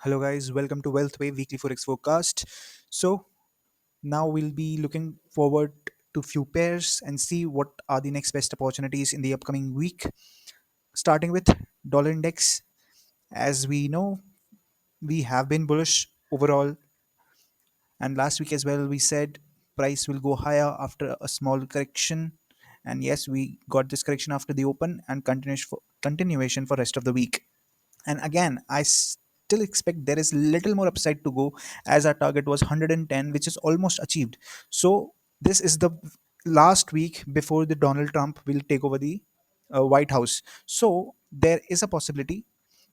Hello, guys. Welcome to Wealth Wave Weekly Forex Forecast. So now we'll be looking forward to few pairs and see what are the next best opportunities in the upcoming week. Starting with dollar index, as we know, we have been bullish overall, and last week as well we said price will go higher after a small correction, and yes, we got this correction after the open and continuation for rest of the week. And again, I still expect there is little more upside to go, as our target was 110, which is almost achieved. So this is the last week before the Donald Trump will take over the White House. So there is a possibility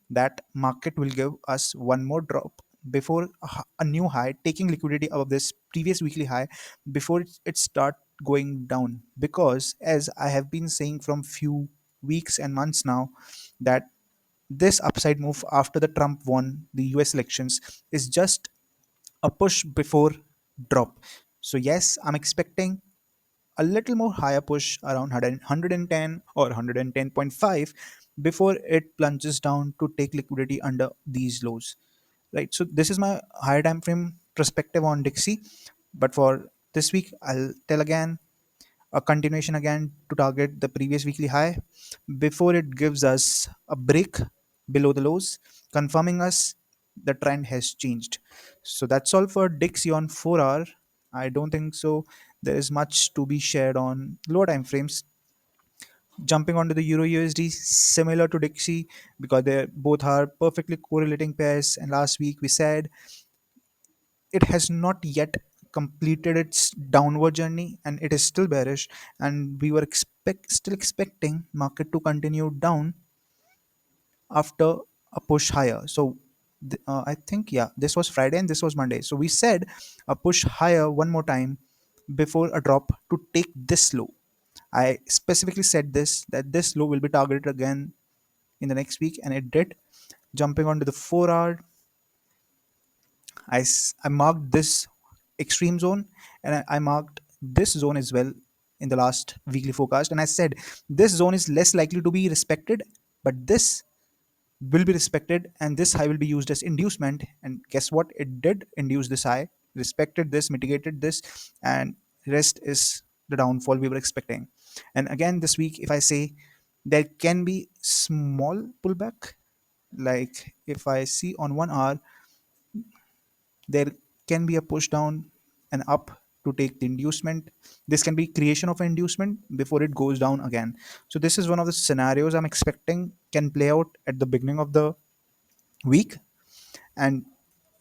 that market will give us one more drop before a new high, taking liquidity above this previous weekly high before it start going down. Because as I have been saying from few weeks and months now, that this upside move after the Trump won the US elections is just a push before drop. So yes, I'm expecting a little more higher push around 110 or 110.5 before it plunges down to take liquidity under these lows. Right. So this is my higher time frame perspective on Dixie. But for this week, I'll tell again a continuation again to target the previous weekly high before it gives us a break below the lows, confirming us the trend has changed. So that's all for Dixie on 4 hour. I don't think so there is much to be shared on lower time frames. Jumping onto the Euro USD, similar to Dixie, because they both are perfectly correlating pairs. And last week we said it has not yet completed its downward journey and it is still bearish, and we were still expecting market to continue down after a push higher. So I think, yeah, this was Friday and this was Monday, so we said a push higher one more time before a drop to take this low. I specifically said this, that this low will be targeted again in the next week, and it did. Jumping onto the 4 hour, I marked this extreme zone, and I marked this zone as well in the last weekly forecast. And I said this zone is less likely to be respected, but this will be respected, and this high will be used as inducement. And guess what? It did induce this high, respected this, mitigated this, and rest is the downfall we were expecting. And again, this week, if I say there can be small pullback, like if I see on 1 hour, there can be a push down and up to take the inducement. This can be creation of an inducement before it goes down again. So this is one of the scenarios I'm expecting can play out at the beginning of the week. And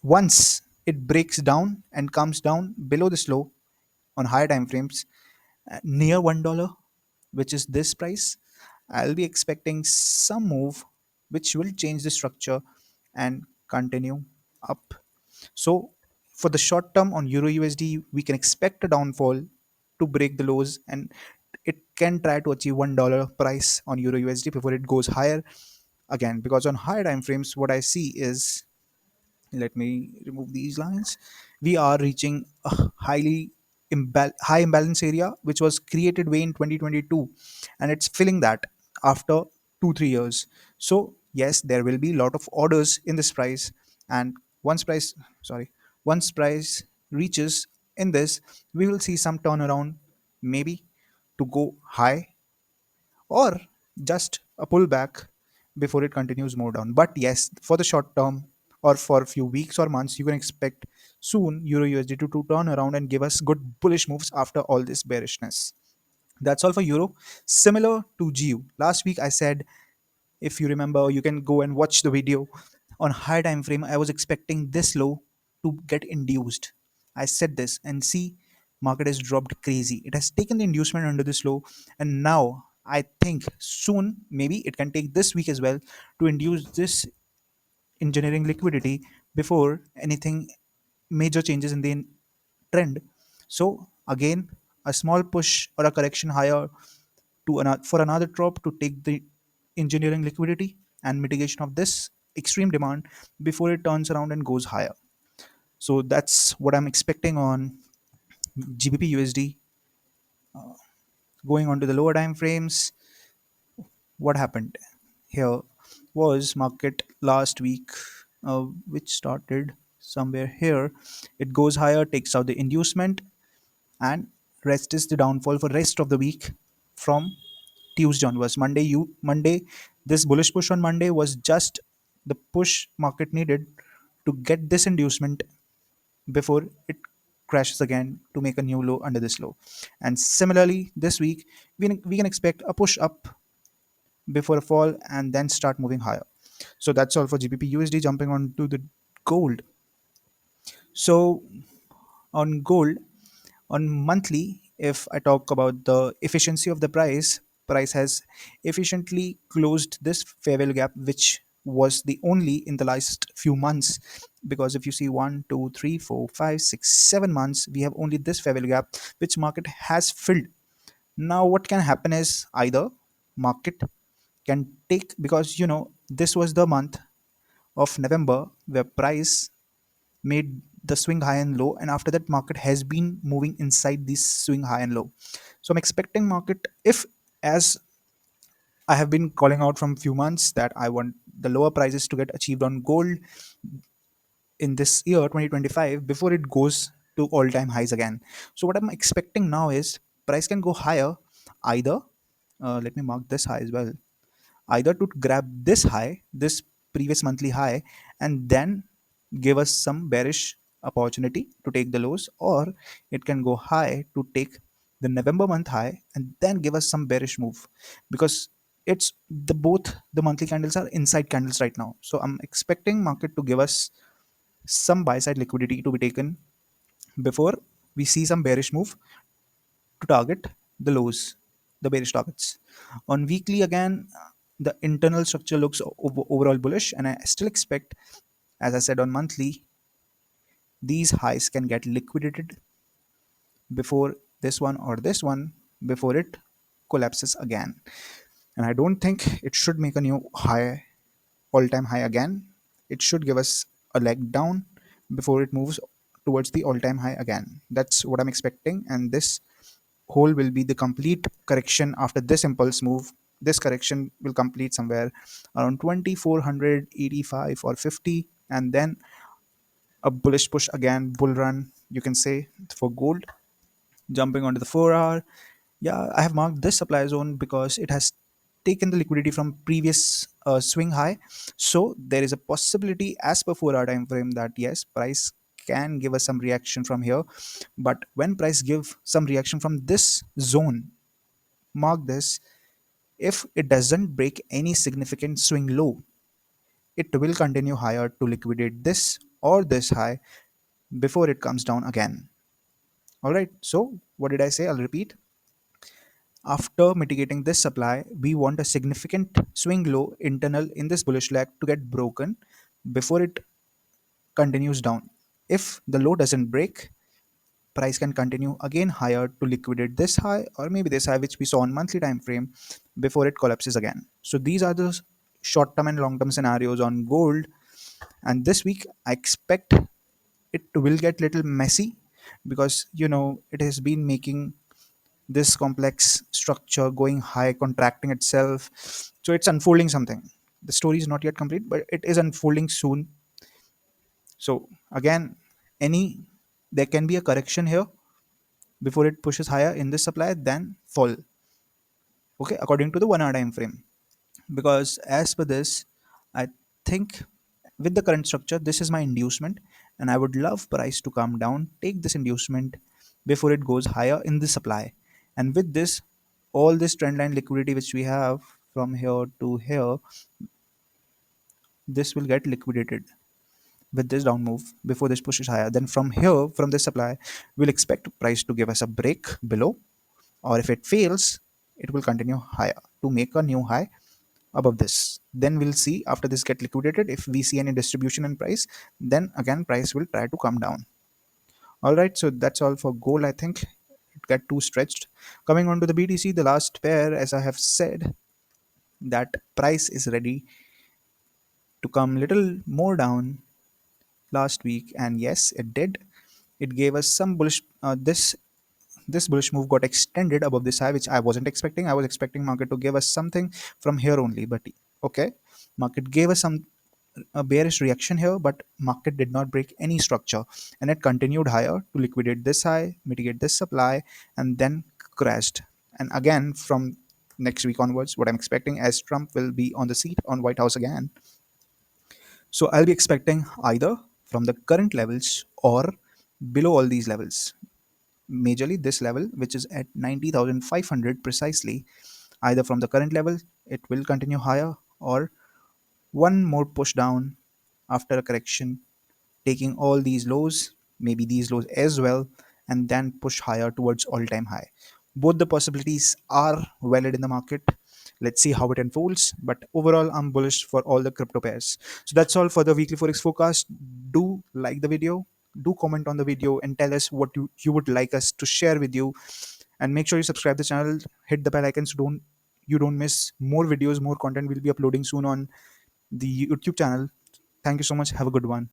once it breaks down and comes down below this low on higher time frames, near $1, which is this price, I'll be expecting some move which will change the structure and continue up. So for the short term on Euro USD, we can expect a downfall to break the lows, and it can try to achieve $1 price on Euro USD before it goes higher again. Because on higher time frames, what I see is, let me remove these lines, we are reaching a high imbalance area which was created way in 2022, and it's filling that after 2 3 years. So yes, there will be a lot of orders in this price, and once price sorry once price reaches in this, we will see some turnaround, maybe to go high, or just a pullback before it continues more down. But yes, for the short term or for a few weeks or months, you can expect soon Euro USD to turn around and give us good bullish moves after all this bearishness. That's all for Euro. Similar to GU. Last week I said, if you remember, you can go and watch the video. On high time frame, I was expecting this low to get induced. I said this, and see, market has dropped crazy. It has taken the inducement under this low, and now I think soon maybe it can take this week as well to induce this engineering liquidity before anything major changes in the trend. So again, a small push or a correction higher to another for another drop to take the engineering liquidity and mitigation of this extreme demand before it turns around and goes higher. So that's what I'm expecting on gbpusd. Going on to the lower time frames, what happened here was market last week. which started somewhere here. It goes higher, takes out the inducement, and rest is the downfall for rest of the week from Tuesday onwards. Monday, this bullish push on Monday was just the push market needed to get this inducement before it crashes again to make a new low under this low. And similarly, this week we can expect a push up before a fall and then start moving higher. So that's all for GBP USD. Jumping on to the gold. So on gold, on monthly, if I talk about the efficiency of the price has efficiently closed this fair value gap, which was the only in the last few months. Because if you see 1 2 3 4 5 6 7 months, we have only this fair value gap which market has filled. Now what can happen is either market can take, because this was the month of November where price made the swing high and low, and after that market has been moving inside this swing high and low. So I'm expecting market, if, as I have been calling out from few months, that I want the lower prices to get achieved on gold in this year 2025 before it goes to all time highs again. So what I'm expecting now is price can go higher, either let me mark this high as well, either to grab this high, this previous monthly high, and then give us some bearish opportunity to take the lows, or it can go high to take the November month high and then give us some bearish move, because it's the both the monthly candles are inside candles right now. So I'm expecting market to give us some buy side liquidity to be taken before we see some bearish move to target the lows, the bearish targets. On weekly, again, the internal structure looks overall bullish, and I still expect, as I said, on monthly, these highs can get liquidated before this one or this one before it collapses again. And I don't think it should make a new high, all time high again. It should give us a leg down before it moves towards the all time high again. That's what I'm expecting. And this whole will be the complete correction after this impulse move. This correction will complete somewhere around 2485 or 50, and then a bullish push again, bull run, you can say, for gold. Jumping onto the 4 hour, yeah, I have marked this supply zone because it has taken the liquidity from previous swing high. So there is a possibility, as per 4 hour time frame, that yes, price can give us some reaction from here. But when price give some reaction from this zone, mark this, if it doesn't break any significant swing low, it will continue higher to liquidate this or this high before it comes down again. All right, so what did I say? I'll repeat. After mitigating this supply, we want a significant swing low internal in this bullish leg to get broken before it continues down. If the low doesn't break, price can continue again higher to liquidate this high or maybe this high which we saw on monthly time frame before it collapses again. So these are the short term and long term scenarios on gold. And this week I expect it will get little messy, because it has been making this complex structure going high, contracting itself. So it's unfolding something. The story is not yet complete, but it is unfolding soon. So again, any there can be a correction here before it pushes higher in this supply, then fall. Okay, according to the 1 hour time frame. Because as per this, I think with the current structure, this is my inducement, and I would love price to come down, take this inducement before it goes higher in the supply. And with this, all this trend line liquidity which we have from here to here, this will get liquidated with this down move before this pushes higher. Then from here, from this supply, we'll expect price to give us a break below, or if it fails, it will continue higher to make a new high above this. Then we'll see after this get liquidated, if we see any distribution in price, then again price will try to come down. All right, so that's all for gold. I think it got too stretched. Coming on to the BTC, the last pair, as I have said, that price is ready to come little more down last week, and yes, it did. It gave us some bullish, this bullish move got extended above this high, which I wasn't expecting. I was expecting market to give us something from here only, but okay, market gave us some a bearish reaction here, but market did not break any structure, and it continued higher to liquidate this high, mitigate this supply, and then crashed. And again, from next week onwards, what I'm expecting, as Trump will be on the seat on White House again, so I'll be expecting either from the current levels or below all these levels. Majorly this level, which is at 90,500 precisely, either from the current level, it will continue higher, or one more push down after a correction, taking all these lows, maybe these lows as well, and then push higher towards all-time high. Both the possibilities are valid in the market. Let's see how it unfolds. But overall, I'm bullish for all the crypto pairs. So that's all for the weekly forex forecast. Do like the video, do comment on the video, and tell us what you would like us to share with you. And make sure you subscribe the channel, hit the bell icon so you don't miss more videos, more content we'll be uploading soon on the YouTube channel. Thank you so much. Have a good one.